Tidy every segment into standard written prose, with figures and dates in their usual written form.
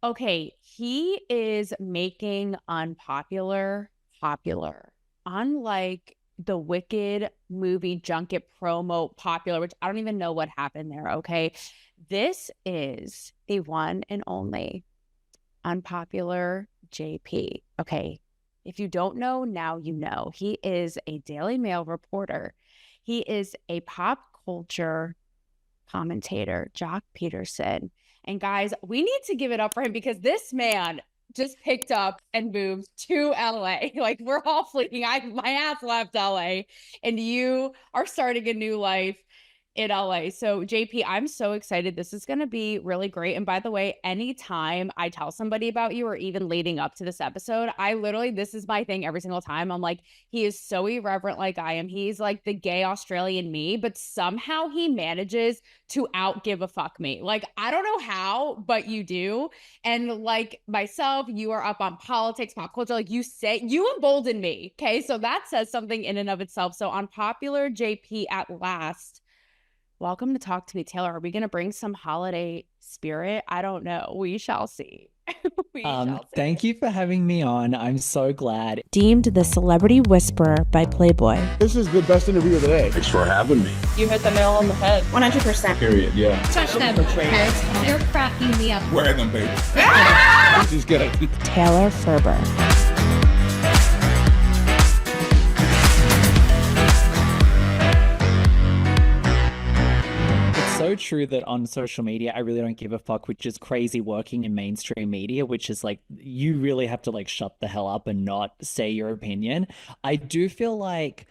Okay, he is making unpopular popular. Unlike the Wicked movie junket promo popular, which I don't even know what happened there. Okay. This is the one and only Unpopular JP. Okay. If you don't know, now you know. He is a Daily Mail reporter. He is a pop culture commentator, Jock Peterson. And guys, we need to give it up for him because this man just picked up and moved to LA. Like we're all fleeing. My ass left LA and you are starting a new life in LA. So JP, I'm so excited. This is going to be really great. And by the way, anytime I tell somebody about you or even leading up to this episode, I literally, this is my thing every single time. I'm like, he is so irreverent like I am. He's like the gay Australian me, but somehow he manages to out give a fuck me. Like, I don't know how, but you do. And like myself, you are up on politics, pop culture. Like you say, you embolden me. Okay. So that says something in and of itself. So Unpopular JP at last. Welcome to Talk to Me, Taylor. Are we going to bring some holiday spirit? I don't know. We shall see. We shall see. Thank you for having me on. I'm so glad. Deemed the celebrity whisperer by Playboy. This is the best interview of the day. Thanks for having me. You hit the nail on the head. 100%. Period, yeah. Touch them, Chris. You're cracking me up. Wear them, baby. This is good. Taylor Ferber. So true that on social media I really don't give a fuck, which is crazy working in mainstream media, which is like you really have to like shut the hell up and not say your opinion. I do feel like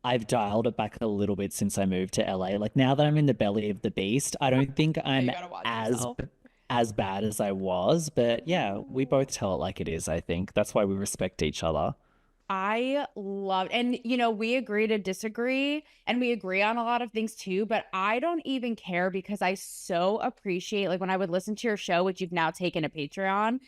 I've dialed it back a little bit since I moved to LA. Like now that I'm in the belly of the beast, I don't think I'm as as bad as I was, but yeah, we both tell it like it is, I think. That's why we respect each other. I love, and you know, we agree to disagree and we agree on a lot of things too, but I don't even care because I so appreciate, like when I would listen to your show, which you've now taken a Patreon,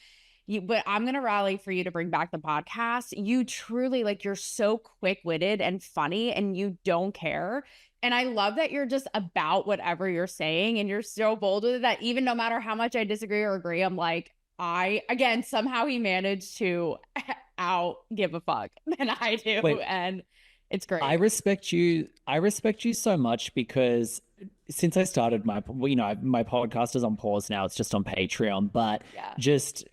but I'm going to rally for you to bring back the podcast. You truly, like, you're so quick-witted and funny and you don't care. And I love that you're just about whatever you're saying and you're so bold with it that even no matter how much I disagree or agree, I'm like, again, somehow he managed to out give a fuck than I do. Wait, and it's great. I respect you. I respect you so much because since I started my, my podcast is on pause now. It's just on Patreon, but Yeah. just,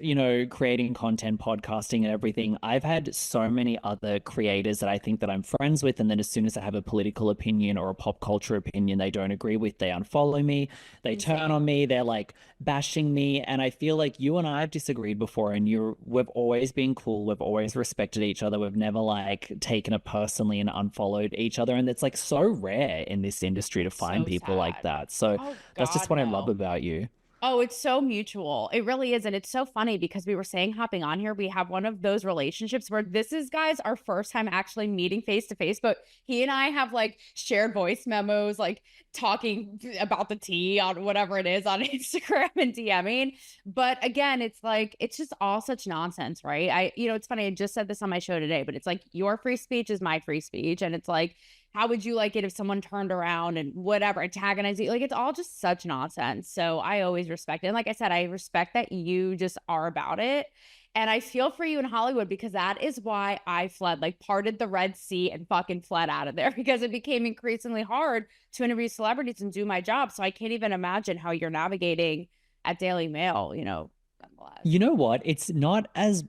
creating content, podcasting and everything. I've had so many other creators that I think that I'm friends with. And then as soon as I have a political opinion or a pop culture opinion they don't agree with, they unfollow me, they turn on me, they're like bashing me. And I feel like you and I have disagreed before and we've always been cool. We've always respected each other. We've never like taken it personally and unfollowed each other. And it's like so rare in this industry to find people like that. So that's just what I love about you. Oh, it's so mutual. It really is. And it's so funny because we were saying hopping on here, we have one of those relationships where this is, guys, our first time actually meeting face to face, but he and I have like shared voice memos, like talking about the tea on whatever it is on Instagram and DMing. But again, it's like, it's just all such nonsense, right? It's funny. I just said this on my show today, but it's like your free speech is my free speech. And it's like, how would you like it if someone turned around and whatever, antagonize you? Like, it's all just such nonsense. So I always respect it. And like I said, I respect that you just are about it. And I feel for you in Hollywood because that is why I fled, like parted the Red Sea and fucking fled out of there because it became increasingly hard to interview celebrities and do my job. So I can't even imagine how you're navigating at Daily Mail, nonetheless. You know what? It's not as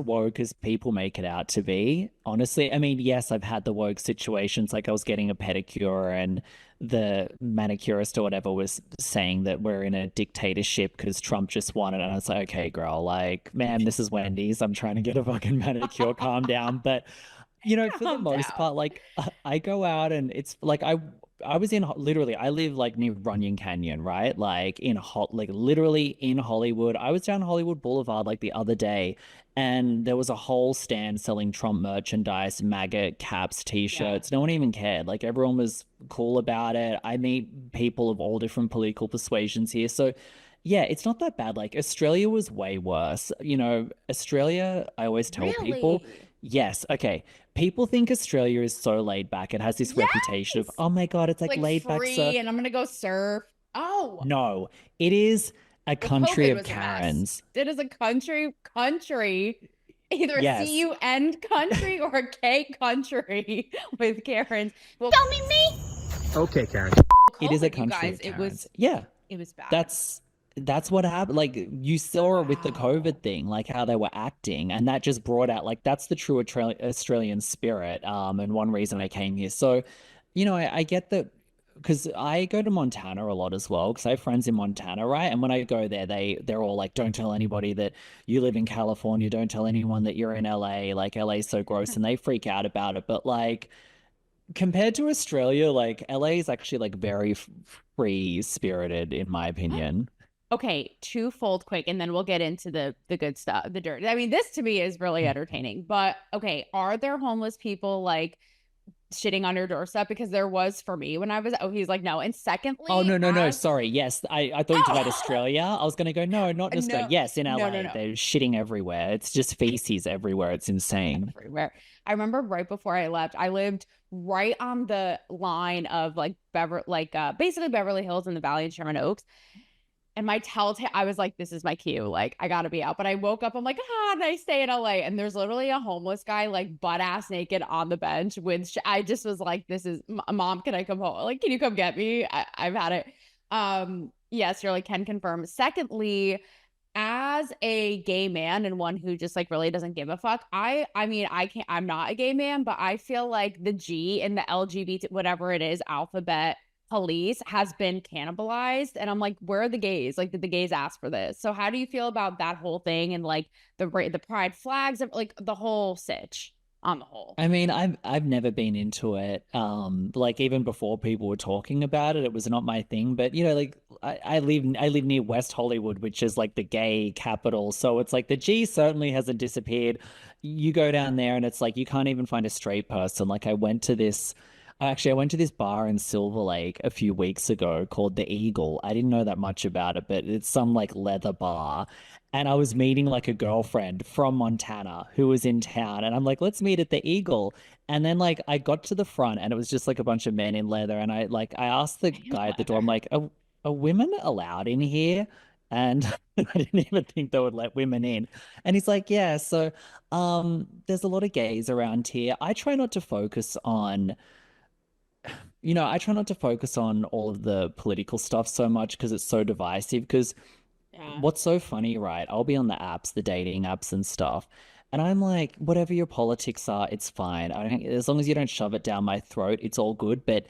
woke as people make it out to be. Honestly, I mean, yes, I've had the woke situations. Like I was getting a pedicure and the manicurist or whatever was saying that we're in a dictatorship because Trump just won it. And I was like, okay, girl, like, man, this is Wendy's. I'm trying to get a fucking manicure. Calm down. But for the most part, like I go out and it's like I was in literally I live like near Runyon Canyon, right? Like literally in Hollywood. I was down Hollywood Boulevard like the other day and there was a whole stand selling Trump merchandise, MAGA caps, t-shirts. No one even cared. Like everyone was cool about it. I meet people of all different political persuasions here. So yeah, it's not that bad. Like Australia was way worse. Australia, I always tell people, yes, okay. People think Australia is so laid back. It has this reputation of, oh my God, it's like laid back surf. And I'm gonna go surf. Oh. No, it is A Well, country COVID of was a mess. Karens. It is a country, either a Yes. CUN country or a K country with Karens. Well, Filming me? Okay, Karen. It is a COVID, you country guys, of Karens. Yeah. it was bad. That's what happened. Like you saw it with the COVID thing, like how they were acting, and that just brought out like that's the true Australian spirit. And one reason I came here. So, I get that because I go to Montana a lot as well because I have friends in Montana, right? And when I go there, they're all like, "Don't tell anybody that you live in California. Don't tell anyone that you're in LA. Like LA's so gross," and they freak out about it. But like compared to Australia, like LA is actually like very free spirited, in my opinion. Okay, twofold quick, and then we'll get into the good stuff, the dirt. I mean, this to me is really entertaining. But okay, are there homeless people like shitting on your doorstep? Because there was for me when I was. Oh, he's like no. And secondly, Oh no, sorry. Yes, I thought you were about Australia. I was gonna go no, not in Australia. No. Yes, in LA, No. they're shitting everywhere. It's just feces everywhere. It's insane. Everywhere. I remember right before I left, I lived right on the line of like basically Beverly Hills and the Valley and Sherman Oaks. And my telltale, I was like, this is my cue. Like, I gotta be out. But I woke up, I'm like, nice day in LA. And there's literally a homeless guy, like, butt ass naked on the bench with, I just was like, this is, Mom, can I come home? Like, can you come get me? I've had it. Yes, you're like, can confirm. Secondly, as a gay man and one who just like really doesn't give a fuck, I mean, I'm not a gay man, but I feel like the G in the LGBT, whatever it is, alphabet police has been cannibalized. And I'm like, where are the gays? Like, did the gays ask for this? So how do you feel about that whole thing and like the pride flags of like the whole sitch on the whole? I mean, I've never been into it. Like even before people were talking about it, it was not my thing. But like I live near West Hollywood, which is like the gay capital. So it's like the G certainly hasn't disappeared. You go down there and it's like you can't even find a straight person. Like I went to this bar in Silver Lake a few weeks ago called the Eagle. I didn't know that much about it, but it's some like leather bar. And I was meeting like a girlfriend from Montana who was in town. And I'm like, let's meet at the Eagle. And then like I got to the front and it was just like a bunch of men in leather. And I asked the guy at the door, I'm like, are women allowed in here? And I didn't even think they would let women in. And he's like, yeah, so there's a lot of gays around here. I try not to focus on all of the political stuff so much because it's so divisive. Because what's so funny, right? I'll be on the apps, the dating apps and stuff. And I'm like, whatever your politics are, it's fine. As long as you don't shove it down my throat, it's all good. But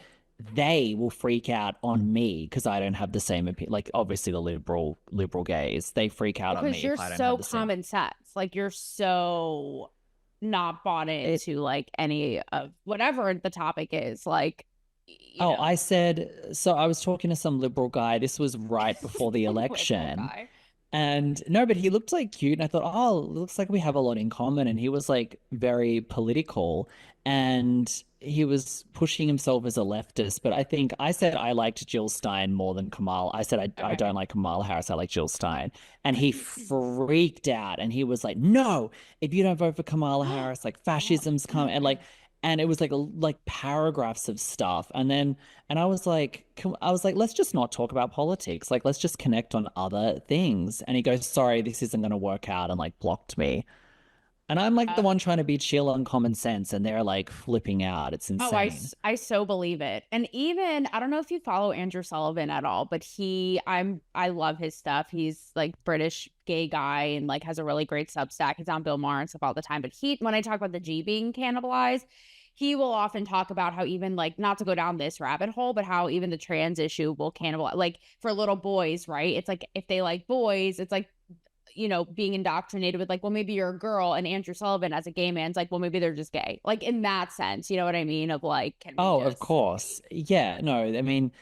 they will freak out on me because I don't have the same opinion. Like obviously the liberal gays, they freak out on me. Because you're so common sense. Like you're so not bought into like any of whatever the topic is. Like I said, so I was talking to some liberal guy. This was right before the election. And no, but he looked like cute. And I thought, oh, it looks like we have a lot in common. And he was like very political and he was pushing himself as a leftist. But I said I liked Jill Stein more than Kamala. I said I don't like Kamala Harris. I like Jill Stein. And he freaked out and he was like, no, if you don't vote for Kamala Harris, like fascism's coming. And it was like paragraphs of stuff. And I was like, let's just not talk about politics. Like, let's just connect on other things. And he goes, sorry, this isn't going to work out, and like blocked me. And I'm like the one trying to be chill on common sense, and they're like flipping out. It's insane. I so believe it. And even, I don't know if you follow Andrew Sullivan at all, but I love his stuff. He's like British gay guy and like has a really great Substack. He's on Bill Maher and stuff all the time. But when I talk about the G being cannibalized, he will often talk about how even like, not to go down this rabbit hole, but how even the trans issue will cannibalize, like for little boys, right? It's like, if they like boys, it's like, being indoctrinated with like, well, maybe you're a girl. And Andrew Sullivan as a gay man's like, well, maybe they're just gay. Like in that sense, you know what I mean? Of like, of course. Yeah, no, I mean,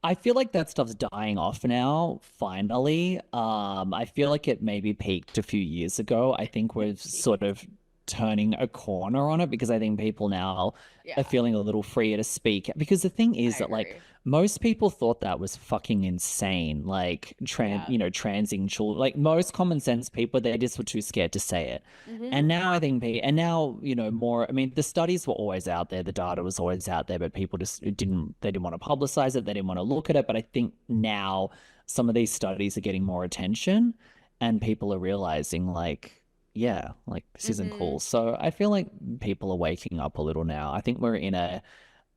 I feel like that stuff's dying off now, finally. I feel like it maybe peaked a few years ago. I think we're sort of turning a corner on it because I think people now are feeling a little freer to speak. Because the thing is that like most people thought that was fucking insane, like transing children. Like most common sense people, they just were too scared to say it. And now I think more. I mean, the studies were always out there, the data was always out there, but people just didn't want to publicize it. They didn't want to look at it. But I think now some of these studies are getting more attention and people are realizing like, yeah, like this isn't cool. So I feel like people are waking up a little now. I think we're in a,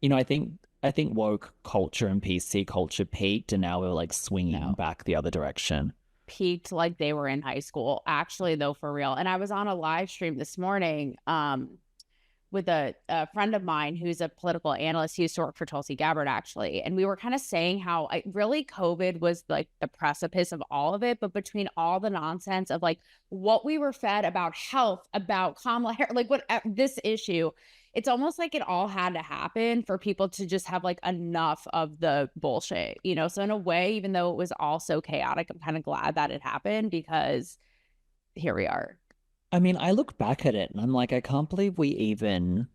I think woke culture and PC culture peaked and now we're like swinging back the other direction. Peaked like they were in high school, actually, though, for real. And I was on a live stream this morning with a friend of mine who's a political analyst. He used to work for Tulsi Gabbard, actually. And we were kind of saying how really COVID was like the precipice of all of it. But between all the nonsense of like what we were fed about health, about Kamala Harris, like what this issue, it's almost like it all had to happen for people to just have like enough of the bullshit, you know? So in a way, even though it was all so chaotic, I'm kind of glad that it happened because here we are. I mean, I look back at it and I'm like, I can't believe we even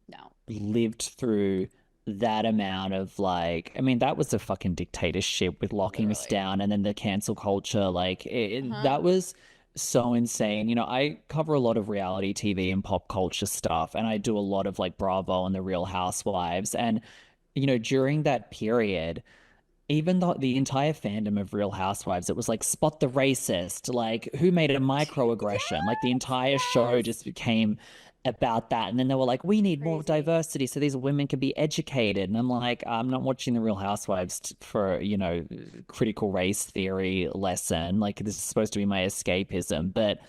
lived through that amount of like, I mean, that was a fucking dictatorship with locking us down and then the cancel culture. Like that was so insane. You know, I cover a lot of reality TV and pop culture stuff, and I do a lot of like Bravo and the Real Housewives. And, you know, during that period, even the entire fandom of Real Housewives, it was like spot the racist, like who made a microaggression. Like the entire show just became about that. And then they were like, we need more diversity so these women can be educated. And I'm like, I'm not watching the Real Housewives for, you know, critical race theory lesson. Like this is supposed to be my escapism. But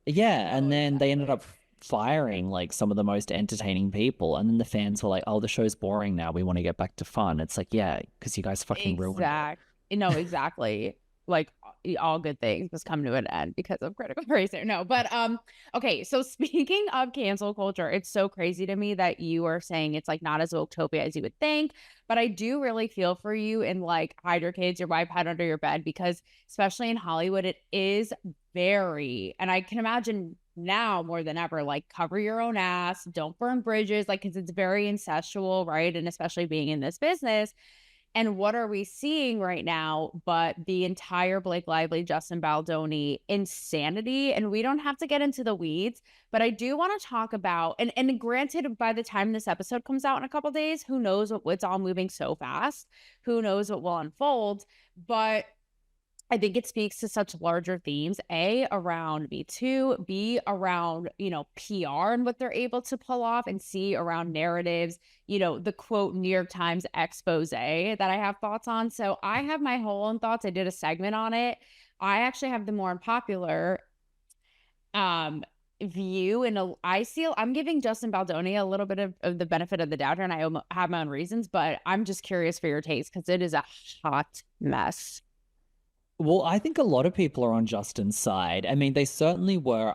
yeah, and then they ended up firing like some of the most entertaining people, and then the fans were like, oh, the show's boring now, we want to get back to fun. It's like, yeah, because you guys fucking ruined it. No, exactly. Like all good things must come to an end because of critical race theory. No, but okay, so speaking of cancel culture, it's so crazy to me that you are saying it's like not as utopia as you would think, but I do really feel for you and like hide your kids, your iPad under your bed, because especially in Hollywood, it is very, and I can imagine now more than ever, like cover your own ass, don't burn bridges, like because it's very incestual, right? And especially being in this business. And what are we seeing right now but the entire Blake Lively, Justin Baldoni insanity? And we don't have to get into the weeds, but I do want to talk about, and granted, by the time this episode comes out in a couple days, who knows it's all moving so fast, who knows what will unfold, but I think it speaks to such larger themes, A, around Me Too, B, around, you know, PR and what they're able to pull off, and C, around narratives, you know, the quote New York Times expose that I have thoughts on. So I have my whole own thoughts. I did a segment on it. I actually have the more unpopular view, and I'm giving Justin Baldoni a little bit of the benefit of the doubt here, and I have my own reasons, but I'm just curious for your takes because it is a hot mess. Well, I think a lot of people are on Justin's side. I mean, they certainly were.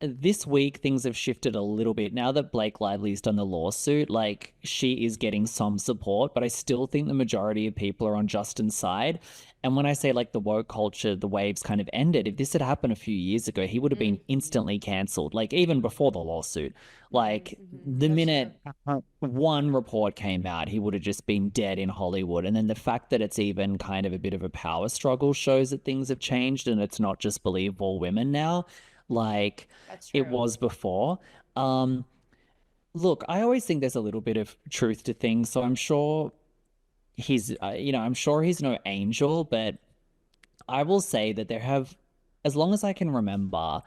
This week, things have shifted a little bit. Now that Blake Lively's done the lawsuit, like, she is getting some support, but I still think the majority of people are on Justin's side. And when I say, like, the woke culture, the waves kind of ended, if this had happened a few years ago, he would have been instantly cancelled, like, even before the lawsuit. Like, the minute one report came out, he would have just been dead in Hollywood. And then the fact that it's even kind of a bit of a power struggle shows that things have changed and it's not just believable women now, like it was before. Look, I always think there's a little bit of truth to things. So I'm sure he's, I'm sure he's no angel, but I will say that there have, as long as I can remember,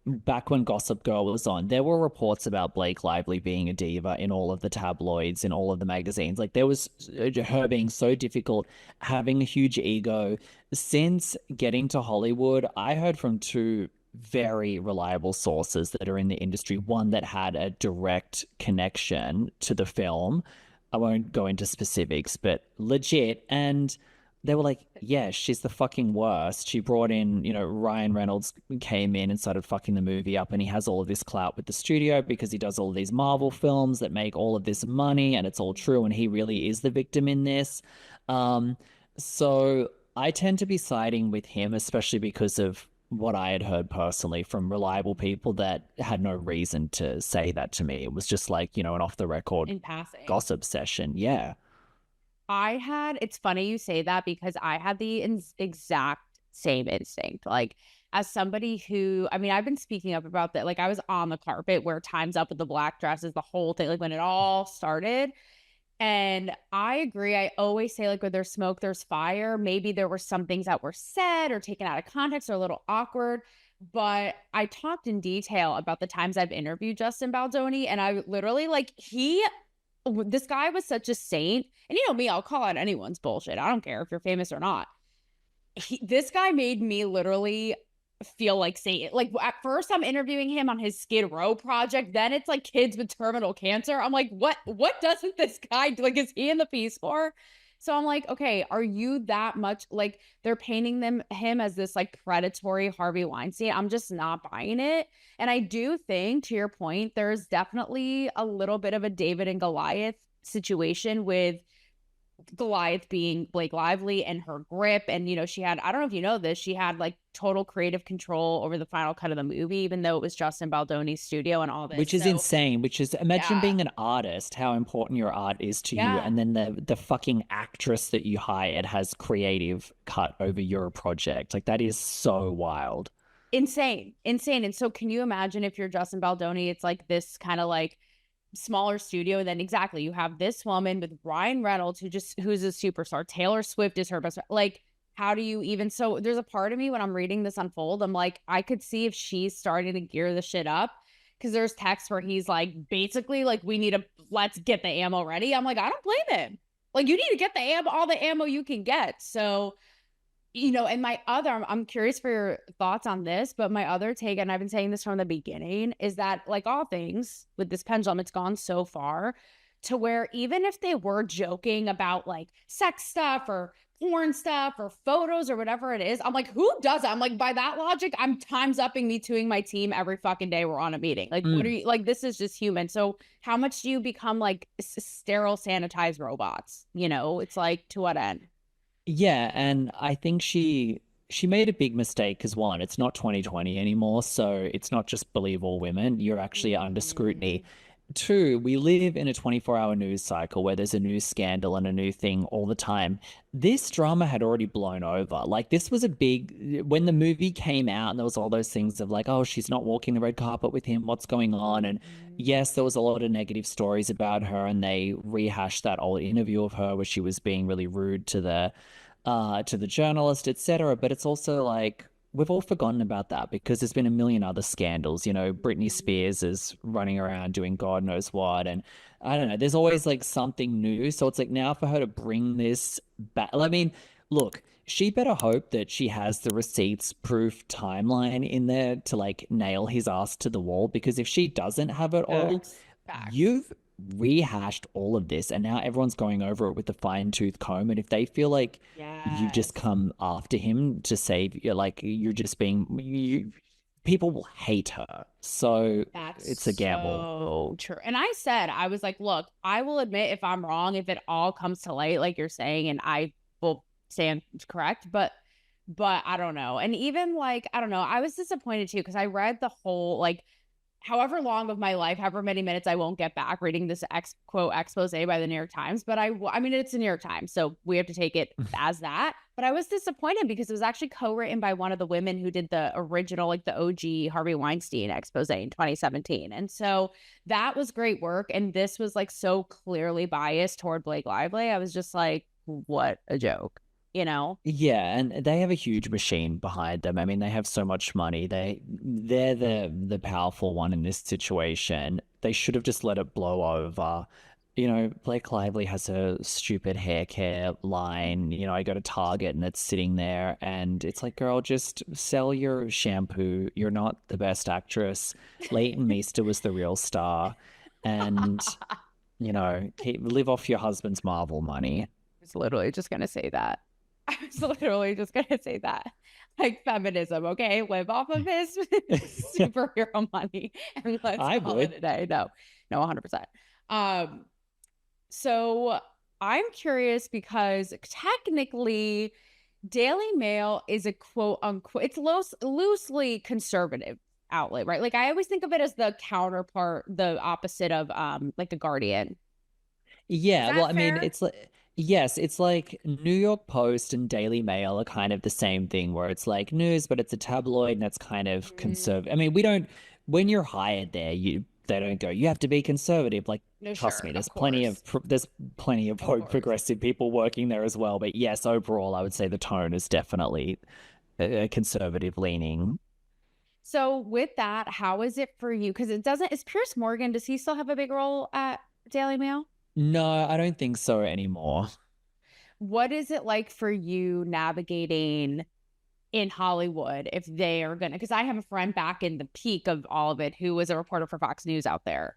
back when Gossip Girl was on, there were reports about Blake Lively being a diva in all of the tabloids, in all of the magazines. Like, there was her being so difficult, having a huge ego. Since getting to Hollywood, I heard from two very reliable sources that are in the industry, one that had a direct connection to the film. I won't go into specifics, but legit. And they were like, yeah, she's the fucking worst. She brought in, Ryan Reynolds came in and started fucking the movie up, and he has all of this clout with the studio because he does all of these Marvel films that make all of this money, and it's all true, and he really is the victim in this. So I tend to be siding with him, especially because of what I had heard personally from reliable people that had no reason to say that to me. It was just like, an off-the-record in passing gossip session. Yeah. It's funny you say that because I had the exact same instinct. Like, as somebody who, I've been speaking up about that. Like, I was on the carpet where Time's Up with the black dresses, the whole thing, like when it all started. And I agree. I always say, like, where there's smoke, there's fire. Maybe there were some things that were said or taken out of context or a little awkward. But I talked in detail about the times I've interviewed Justin Baldoni, and I literally, like, this guy was such a saint. And you know me, I'll call out anyone's bullshit. I don't care if you're famous or not. This guy made me literally feel like Satan. Like, at first I'm interviewing him on his Skid Row project, then it's like kids with terminal cancer. I'm like, what doesn't this guy do? Like, is he in the Peace Corps? So I'm like, okay, are you that much, like, they're painting him as this like predatory Harvey Weinstein? I'm just not buying it. And I do think, to your point, there's definitely a little bit of a David and Goliath situation, with Goliath being Blake Lively and her grip. And, you know, she had, I don't know if you know this, she had like total creative control over the final cut of the movie, even though it was Justin Baldoni's studio and all this. Which is insane, which is, imagine being an artist, how important your art is to you. And then the fucking actress that you hired has creative cut over your project. Like, that is so wild. Insane. And so can you imagine if you're Justin Baldoni, it's like this kind of like smaller studio, and then exactly you have this woman with Ryan Reynolds who's a superstar. Taylor Swift is her best friend. Like, how do you even, so there's a part of me when I'm reading this unfold, I'm like, I could see if she's starting to gear the shit up, because there's texts where he's like, basically like, let's get the ammo ready. I'm like, I don't blame him. Like, you need to get the ammo, all the ammo you can get. So, you know, and I'm curious for your thoughts on this, but my other take, and I've been saying this from the beginning, is that, like all things with this pendulum, it's gone so far to where even if they were joking about like sex stuff or porn stuff or photos or whatever it is, I'm like, who does it? I'm like, by that logic, I'm times upping me toing my team every fucking day we're on a meeting. Like, what are you, like, this is just human. So how much do you become like sterile, sanitized robots? You know, it's like, to what end? Yeah, and I think she made a big mistake because, one, it's not 2020 anymore, so it's not just believe all women. You're actually under scrutiny. Two, we live in a 24-hour news cycle where there's a new scandal and a new thing all the time. This drama had already blown over. Like, this was a big, when the movie came out and there was all those things of like, oh, she's not walking the red carpet with him, what's going on? And yes, there was a lot of negative stories about her, and they rehashed that old interview of her where she was being really rude to the journalist, etc. But it's also like, we've all forgotten about that because there's been a million other scandals. You know, Britney Spears is running around doing God knows what, and I don't know, there's always like something new. So it's like, now for her to bring this back, I mean, look, she better hope that she has the receipts proof timeline in there to like nail his ass to the wall, because if she doesn't have it all, you've rehashed all of this, and now everyone's going over it with a fine-tooth comb. And if they feel like you've just come after him to save you, like, you're just being, people will hate her. So it's a gamble. So true. And I was like, look, I will admit if I'm wrong, if it all comes to light like you're saying, and I will stand correct, but I don't know. And even like, I don't know, I was disappointed too, because I read the whole, like, however long of my life, however many minutes I won't get back reading this quote expose by the New York Times. But I mean, it's the New York Times, so we have to take it as that. But I was disappointed because it was actually co-written by one of the women who did the original, like the OG Harvey Weinstein expose in 2017. And so that was great work. And this was like so clearly biased toward Blake Lively. I was just like, what a joke. You know? Yeah, and they have a huge machine behind them. I mean, they have so much money. They're the powerful one in this situation. They should have just let it blow over. You know, Blake Lively has a stupid hair care line. You know, I go to Target and it's sitting there, and it's like, girl, just sell your shampoo. You're not the best actress. Leighton Meester was the real star. And, you know, live off your husband's Marvel money. I was literally just going to say that. Like, feminism, okay? Live off of his superhero money, and let's call it a day. No, 100%. So I'm curious because technically Daily Mail is a quote unquote, it's loosely conservative outlet, right? Like, I always think of it as the counterpart, the opposite of like the Guardian. Yeah, well, I mean, it's like, yes, it's like New York Post and Daily Mail are kind of the same thing, where it's like news, but it's a tabloid and it's kind of conservative. I mean, when you're hired there, they don't go, you have to be conservative. Like, No, trust sure, me, of course. there's plenty of woke course. progressive people working there as well. But yes, overall, I would say the tone is definitely conservative leaning. So with that, how is it for you? Because it doesn't, is Pierce Morgan, does he still have a big role at Daily Mail? No, I don't think so anymore. What is it like for you navigating in Hollywood if they are gonna, because I have a friend back in the peak of all of it who was a reporter for Fox News out there.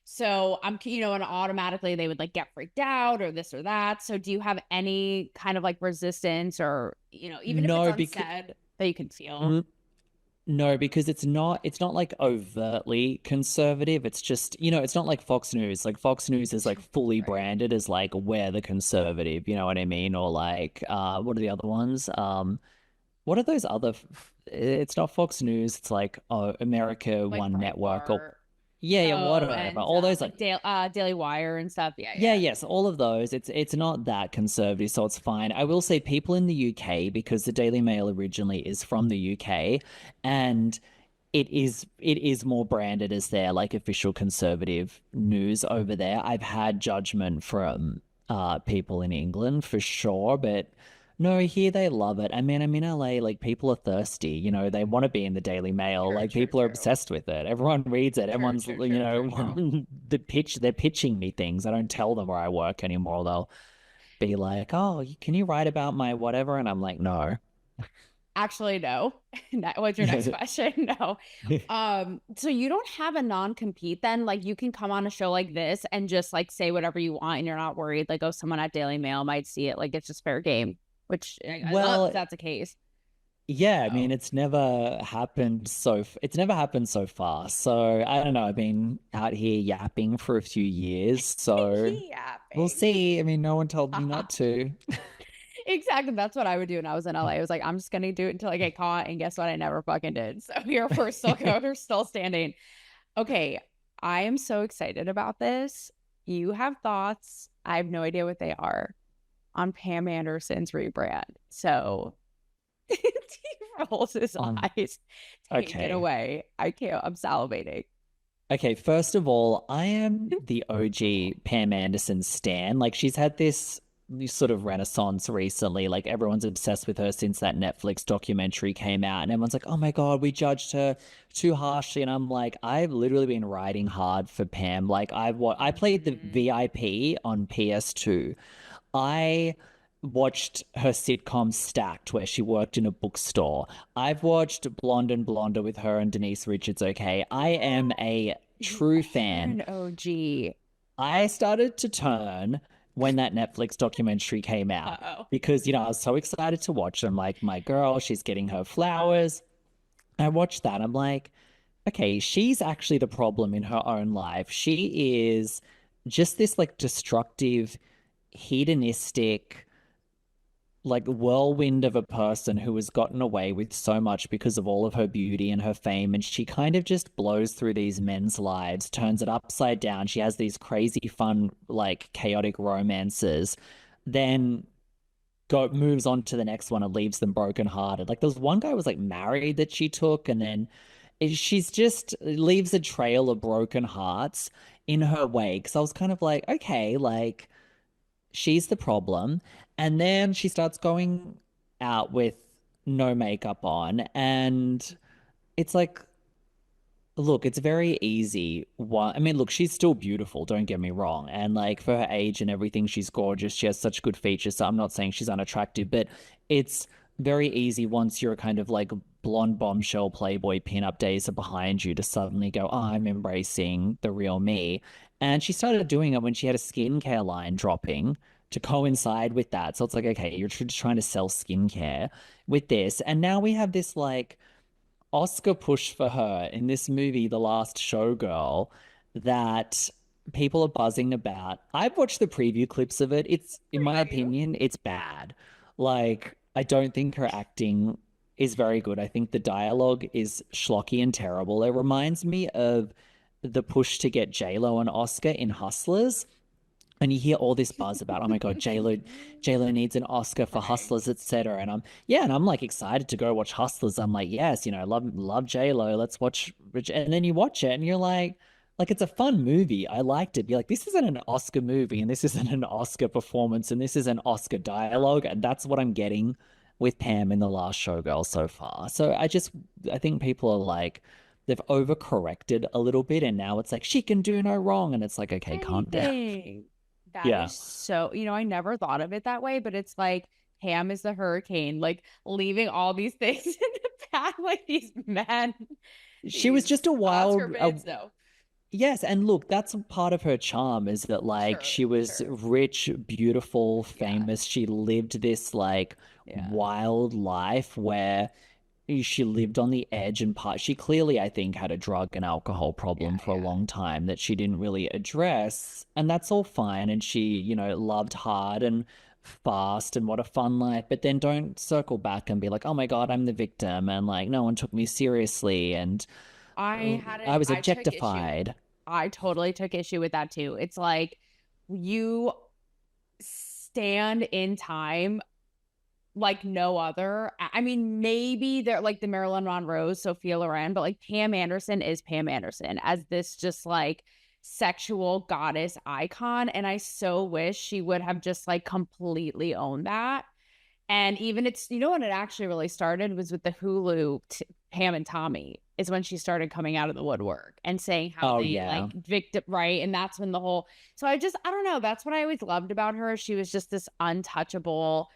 So I'm, and automatically they would like get freaked out or this or that. So do you have any kind of like resistance or, even if No, it's unsaid that you can feel? No, because it's not like overtly conservative. It's just, it's not like Fox News. Like Fox News is like fully Right. branded as like we're the conservative, you know what I mean? Or like what are the other ones? What are those other it's not Fox News, it's like America Like One Network or Breitbart. yeah, Oh, whatever. and All those like Daily Wire and stuff. Yeah, yeah, yeah. yes, all of those. It's not that conservative, so it's fine. I will say people in the UK, because the Daily Mail originally is from the UK, and it is more branded as their like official conservative news over there. I've had judgment from people in England for sure, but no, here they love it. I mean, I'm in LA, like people are thirsty, they want to be in the Daily Mail. Like people are obsessed with it. Everyone reads it. Everyone's, they're pitching me things. I don't tell them where I work anymore. They'll be like, "Oh, can you write about my whatever?" And I'm like, "No." Actually, no. What's your next question? No. So you don't have a non-compete then? Like you can come on a show like this and just like say whatever you want and you're not worried like, oh, someone at Daily Mail might see it. Like it's just fair game, which I love if that's the case. Yeah, I So. mean, it's never happened so far. So I don't know. I've been out here yapping for a few years, so we'll Yapping. see. I mean, no one told me not to. Exactly. That's what I would do when I was in LA. I was like, I'm just gonna do it until I get caught. And guess what? I never fucking did. So here we're still we're still standing. Okay. I am so excited about this. You have thoughts. I have no idea what they are on Pam Anderson's rebrand. So he rolls his eyes. Take it Okay. away. I can't. I'm salivating. Okay, first of all, I am the OG Pam Anderson stan. Like she's had this sort of renaissance recently. Like everyone's obsessed with her since that Netflix documentary came out, and everyone's like, "Oh my God, we judged her too harshly." And I'm like, I've literally been riding hard for Pam. Like I played the VIP on PS2. I watched her sitcom Stacked, where she worked in a bookstore. I've watched Blonde and Blonder with her and Denise Richards. Okay, I am a true fan. An OG. I started to turn when that Netflix documentary came out because, I was so excited to watch it. I'm like, my girl, she's getting her flowers. I watched that. I'm like, okay, she's actually the problem in her own life. She is just this like destructive, hedonistic, like whirlwind of a person who has gotten away with so much because of all of her beauty and her fame, and she kind of just blows through these men's lives, turns it upside down. She has these crazy fun like chaotic romances, then moves on to the next one and leaves them brokenhearted. Like there was one guy who was like married that she took, and then she's just leaves a trail of broken hearts in her wake. So I was kind of like, okay, like she's the problem. And then she starts going out with no makeup on. And it's like, look, it's very easy. I mean, look, she's still beautiful, don't get me wrong. And like for her age and everything, she's gorgeous. She has such good features. So I'm not saying she's unattractive, but it's very easy once you're kind of like blonde bombshell Playboy pinup days are behind you to suddenly go, oh, I'm embracing the real me. And she started doing it when she had a skincare line dropping to coincide with that. So it's like, okay, you're just trying to sell skincare with this. And now we have this like Oscar push for her in this movie, The Last Showgirl, that people are buzzing about. I've watched the preview clips of it. It's, in my opinion, it's bad. Like, I don't think her acting is very good. I think the dialogue is schlocky and terrible. It reminds me of the push to get J-Lo an Oscar in Hustlers. And you hear all this buzz about, oh my God, J-Lo needs an Oscar for Hustlers, etc. And I'm like excited to go watch Hustlers. I'm like, yes, love J-Lo. Let's watch. And then you watch it and you're like, like it's a fun movie. I liked it. Be like, this isn't an Oscar movie, and this isn't an Oscar performance, and this is an Oscar dialogue, and that's what I'm getting with Pam in The Last Showgirl so far. So I think people are like, they've overcorrected a little bit, and now it's like she can do no wrong, and it's like, okay, calm down. Anything. That Yeah. is so, I never thought of it that way, but it's like Pam is the hurricane, like leaving all these things in the path, like these men. She was just a Oscar wild, bids, though. yes, and look, that's part of her charm is that like Sure, she was sure. rich, beautiful, Yeah. famous. She lived this like Yeah. wild life where she lived on the edge and she clearly, I think, had a drug and alcohol problem for a long time that she didn't really address. And that's all fine. And she, loved hard and fast and what a fun life. But then don't circle back and be like, oh my God, I'm the victim. And like, no one took me seriously. And I was objectified. I totally took issue with that too. It's like you stand in time like no other. I mean, maybe they're like the Marilyn Monroe, Sophia Loren, but like Pam Anderson is Pam Anderson as this just like sexual goddess icon. And I so wish she would have just like completely owned that. And even it's, when it actually really started was with the Hulu Pam and Tommy is when she started coming out of the woodwork and saying how like victim, right? And that's when so I don't know. That's what I always loved about her. She was just this untouchable,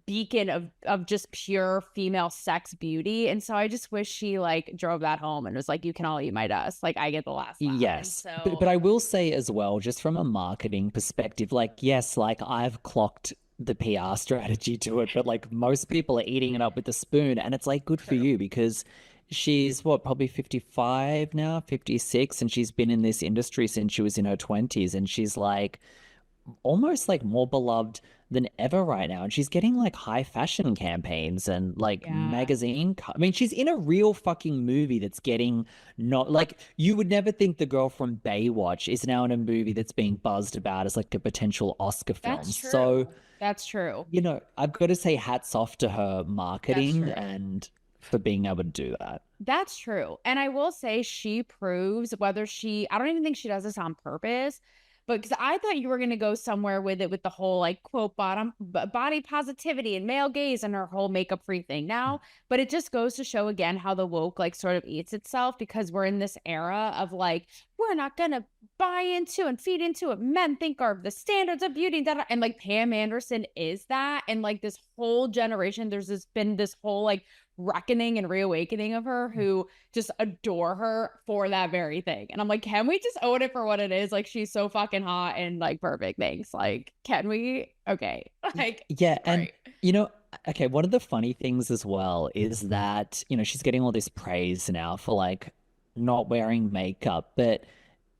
beacon of just pure female sex beauty. And so I just wish she like drove that home and was like, you can all eat my dust. Like I get the last laugh. Yes. So... But I will say as well, just from a marketing perspective, like, yes, like I've clocked the PR strategy to it, but like most people are eating it up with a spoon. And it's like good for you because she's probably 55 now, 56, and she's been in this industry since she was in her 20s. And she's like almost like more beloved than ever right now. And she's getting like high fashion campaigns and like magazine. I mean, she's in a real fucking movie that's getting not like you would never think the girl from Baywatch is now in a movie that's being buzzed about as like a potential Oscar film. That's true. So that's true. I've got to say hats off to her marketing and for being able to do that. That's true. And I will say she proves I don't even think she does this on purpose, but because I thought you were going to go somewhere with it with the whole like quote body positivity and male gaze and her whole makeup free thing now. But it just goes to show again how the woke like sort of eats itself because we're in this era of like, we're not going to buy into and feed into what men think are the standards of beauty. And like Pam Anderson is that. And like this whole generation, there's been this whole like reckoning and reawakening of her who just adore her for that very thing. And I'm like, can we just own it for what it is? Like, she's so fucking hot and like perfect. Thanks. Like, can we? Okay. Like, yeah. Right. And okay, one of the funny things as well is that, she's getting all this praise now for like not wearing makeup, but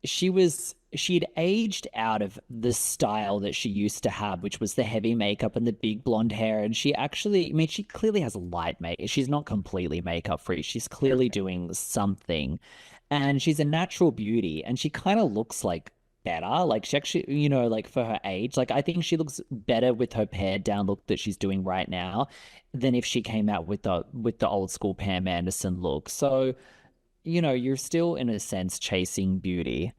she'd aged out of the style that she used to have, which was the heavy makeup and the big blonde hair. And she clearly has light makeup. She's not completely makeup free. She's clearly doing something. And she's a natural beauty. And she kind of looks like better. Like she actually, like for her age, like I think she looks better with her pared down look that she's doing right now than if she came out with the old school Pam Anderson look. So, you're still in a sense chasing beauty.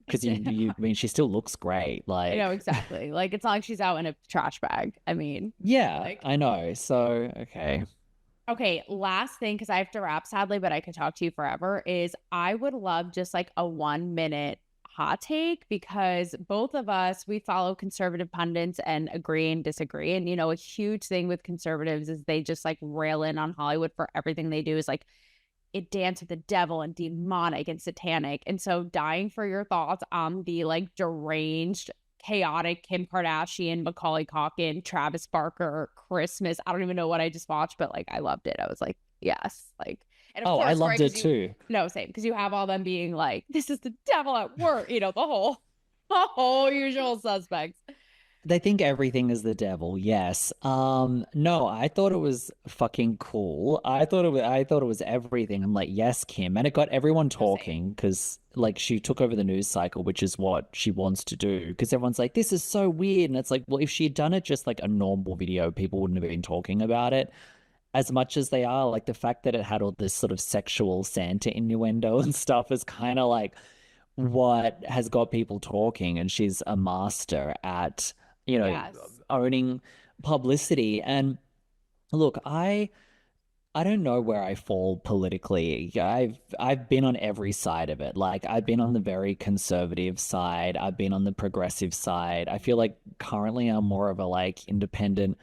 Because I mean, she still looks great. Like, exactly. Like, it's not like she's out in a trash bag. I mean, yeah, like... I know. So, Okay, last thing, because I have to wrap sadly, but I could talk to you forever, is I would love just like a 1-minute hot take because both of us, we follow conservative pundits and agree and disagree. And, a huge thing with conservatives is they just like rail in on Hollywood for everything they do is like, it dance with the devil and demonic and satanic. And so dying for your thoughts on the like deranged, chaotic Kim Kardashian, Macaulay Culkin, Travis Barker, Christmas. I don't even know what I just watched, but like I loved it. I was like, yes. Like, and of course, I loved it too. No, same. Because you have all them being like, this is the devil at work, the whole usual suspects. They think everything is the devil. Yes. No, I thought it was fucking cool. I thought it was everything. I'm like, yes, Kim. And it got everyone talking because like she took over the news cycle, which is what she wants to do. Because everyone's like, this is so weird. And it's like, well, if she had done it just like a normal video, people wouldn't have been talking about it. as much as they are, like the fact that it had all this sort of sexual Santa innuendo and stuff is kind of like what has got people talking. And she's a master at, Yes. owning publicity. And look, I don't know where I fall politically. I've been on every side of it. Like I've been on the very conservative side. I've been on the progressive side. I feel like currently I'm more of a like independent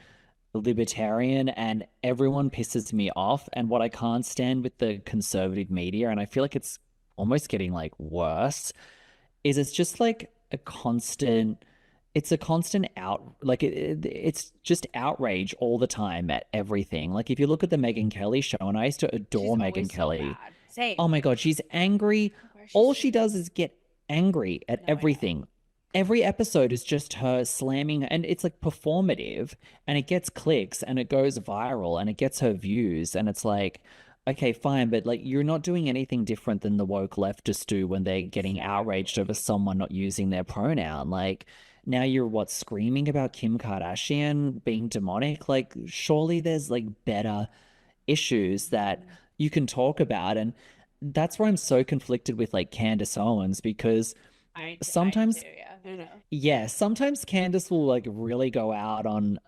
libertarian, and everyone pisses me off. And what I can't stand with the conservative media, and I feel like it's almost getting like worse, is it's just like a constant it's a constant it's just outrage all the time at everything. Like if you look at the Megyn Kelly show, and I used to adore She's Megyn always so Kelly. bad. Same. Oh my God, she's angry. Where's All she does is get angry at No, I know. everything. Every episode is just her slamming, and it's like performative, and it gets clicks and it goes viral and it gets her views. And it's like, okay, fine, but like you're not doing anything different than the woke leftists do when they're getting outraged over someone not using their pronoun. Like now you're screaming about Kim Kardashian being demonic? Like surely there's like better issues that you can talk about. And that's where I'm so conflicted with like Candace Owens, because sometimes, I know. yeah, sometimes Candace will like really go out on,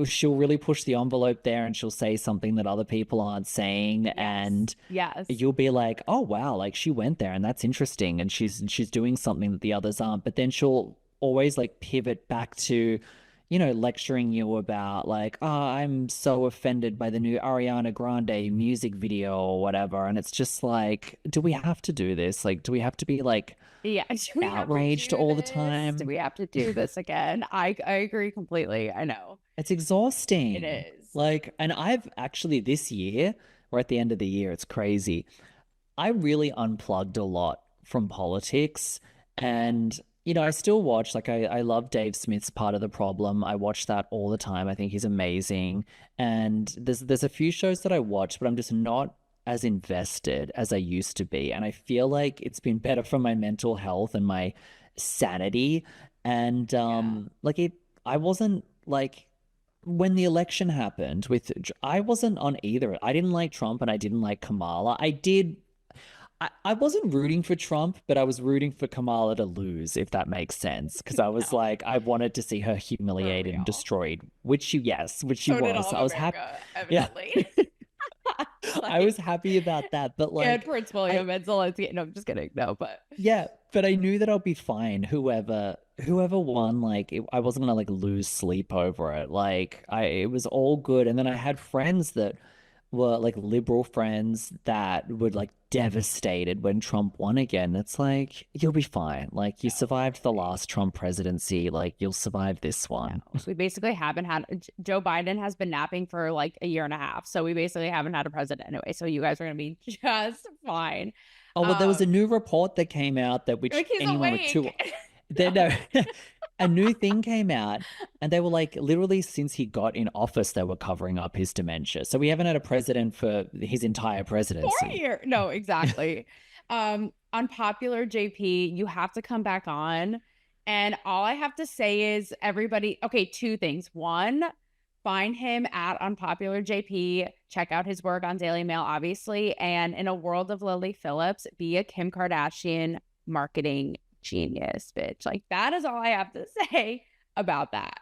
she'll really push the envelope there, and she'll say something that other people aren't saying. And Yes. you'll be like, oh wow, like she went there and that's interesting, and she's doing something that the others aren't. But then she'll always like pivot back to, lecturing you about like, oh, I'm so offended by the new Ariana Grande music video or whatever. And it's just like, do we have to do this? Like, do we have to be like Yeah. Do we have to outraged do all the this? time? Do we have to do this again? I agree completely. I know. It's exhausting. It is. Like, and I've actually this year, we're at the end of the year, it's crazy. I really unplugged a lot from politics. And, I still watch, like, I love Dave Smith's Part of the Problem. I watch that all the time. I think he's amazing. And there's a few shows that I watch, but I'm just not as invested as I used to be. And I feel like it's been better for my mental health and my sanity. And, I wasn't like, when the election happened I wasn't on either. I didn't like Trump and I didn't like Kamala. I wasn't rooting for Trump, but I was rooting for Kamala to lose, if that makes sense. Because I was like, I wanted to see her humiliated and destroyed, which she was. I was happy. Evidently. I was happy about that. But like, and Prince William and Zelensky. No, I'm just kidding. No, but yeah, but I knew that I'll be fine. Whoever won, like, I wasn't gonna like lose sleep over it. Like, it was all good. And then I had friends that were like liberal friends that were like devastated when Trump won again. It's like, you'll be fine. Like, you survived the last Trump presidency. Like, you'll survive this one. we basically haven't had Joe Biden has been napping for like a year and a half. So we basically haven't had a president anyway. So you guys are going to be just fine. Oh, well, there was a new report that came out that which anyone with two... a new thing came out, and they were like, literally since he got in office, they were covering up his dementia. So we haven't had a president for his entire presidency. 4 years. No, exactly. Unpopular JP, you have to come back on. And all I have to say is everybody, okay, two things. One, find him at Unpopular JP. Check out his work on Daily Mail, obviously. And in a world of Lily Phillips, be a Kim Kardashian marketing genius, bitch. Like, that is all I have to say about that.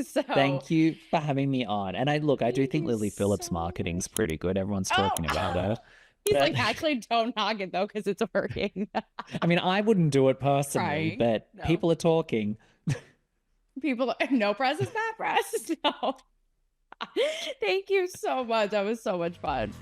So thank you for having me on. And I do think Lily Phillips marketing's pretty good. Everyone's talking about her. He's like, actually, don't knock it though, because it's working. I mean, I wouldn't do it personally, Right? but No. people are talking. No press is bad press. No. Thank you so much. That was so much fun.